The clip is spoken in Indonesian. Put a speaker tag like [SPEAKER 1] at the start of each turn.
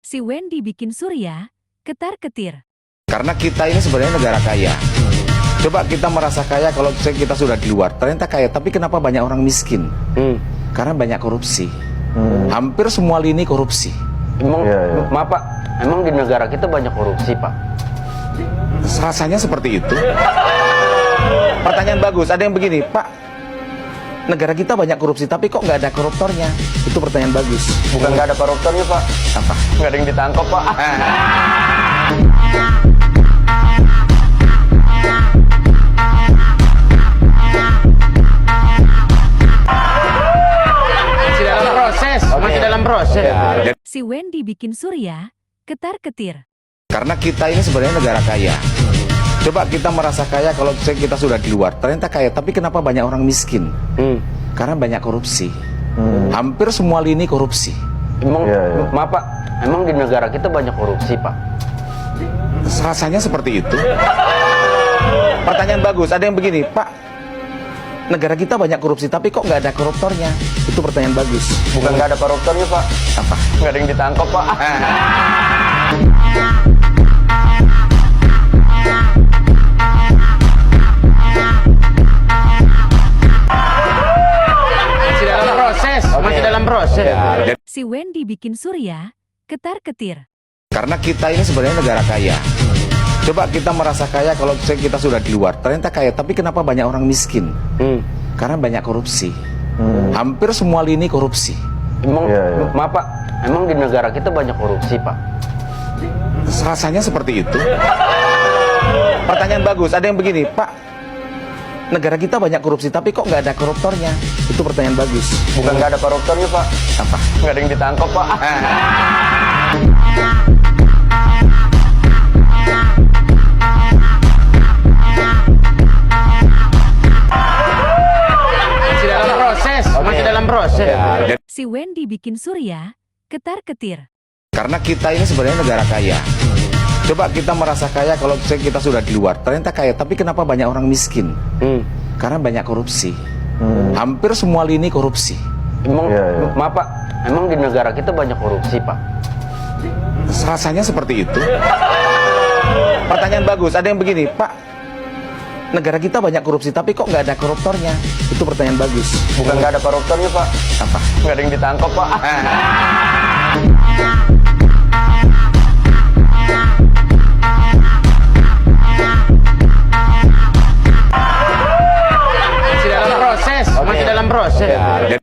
[SPEAKER 1] Si Wendy bikin Surya ketar-ketir.
[SPEAKER 2] Karena kita ini sebenarnya negara kaya. Coba kita merasa kaya kalau kita sudah di luar, ternyata kaya. Tapi kenapa banyak orang miskin? Karena banyak korupsi. Hampir semua lini korupsi.
[SPEAKER 3] Emang, maaf Pak, emang di negara kita banyak korupsi Pak?
[SPEAKER 2] Rasanya seperti itu. Pertanyaan bagus, ada yang begini, Pak, negara kita banyak korupsi, tapi kok nggak ada koruptornya? Itu pertanyaan bagus.
[SPEAKER 3] Bukan nggak ada koruptornya Pak?
[SPEAKER 2] Apa?
[SPEAKER 3] Nggak ada yang ditangkap Pak. Masih dalam proses.
[SPEAKER 1] Si Wendy bikin Surya ketar-ketir.
[SPEAKER 2] Karena kita ini sebenarnya negara kaya. Coba kita merasa kaya kalau kita sudah di luar, ternyata kaya. Tapi kenapa banyak orang miskin? Karena banyak korupsi. Hampir semua lini korupsi.
[SPEAKER 3] Emang, maaf Pak, emang di negara kita banyak korupsi Pak?
[SPEAKER 2] Rasanya seperti itu. Pertanyaan bagus, ada yang begini, Pak, negara kita banyak korupsi, tapi kok nggak ada koruptornya? Itu pertanyaan bagus.
[SPEAKER 3] Bukan nggak ada koruptornya Pak?
[SPEAKER 2] Apa?
[SPEAKER 3] Nggak ada yang ditangkap Pak. Masih dalam proses.
[SPEAKER 1] Si Wendy bikin Surya ketar-ketir.
[SPEAKER 2] Karena kita ini sebenarnya negara kaya. Coba kita merasa kaya kalau kita sudah di luar, ternyata kaya. Tapi kenapa banyak orang miskin? Karena banyak korupsi. Hampir semua lini korupsi.
[SPEAKER 3] Emang, maaf Pak, emang di negara kita banyak korupsi Pak?
[SPEAKER 2] Rasanya seperti itu. Pertanyaan bagus, ada yang begini, Pak, negara kita banyak korupsi, tapi kok nggak ada koruptornya? Itu pertanyaan bagus.
[SPEAKER 3] Bukan nggak ada koruptornya Pak?
[SPEAKER 2] Apa?
[SPEAKER 3] Nggak ada yang ditangkap Pak. Masih dalam proses.
[SPEAKER 1] Si Wendy bikin Surya ketar-ketir.
[SPEAKER 2] Karena kita ini sebenarnya negara kaya. Coba kita merasa kaya kalau kita sudah di luar, ternyata kaya. Tapi kenapa banyak orang miskin? Karena banyak korupsi. Hampir semua lini korupsi.
[SPEAKER 3] Emang, maaf Pak, emang di negara kita banyak korupsi Pak?
[SPEAKER 2] Rasanya seperti itu. Pertanyaan bagus, ada yang begini, Pak, negara kita banyak korupsi, tapi kok nggak ada koruptornya? Itu pertanyaan bagus.
[SPEAKER 3] Bukan nggak ada koruptornya Pak?
[SPEAKER 2] Apa?
[SPEAKER 3] Nggak ada yang ditangkap Pak. Masih dalam proses.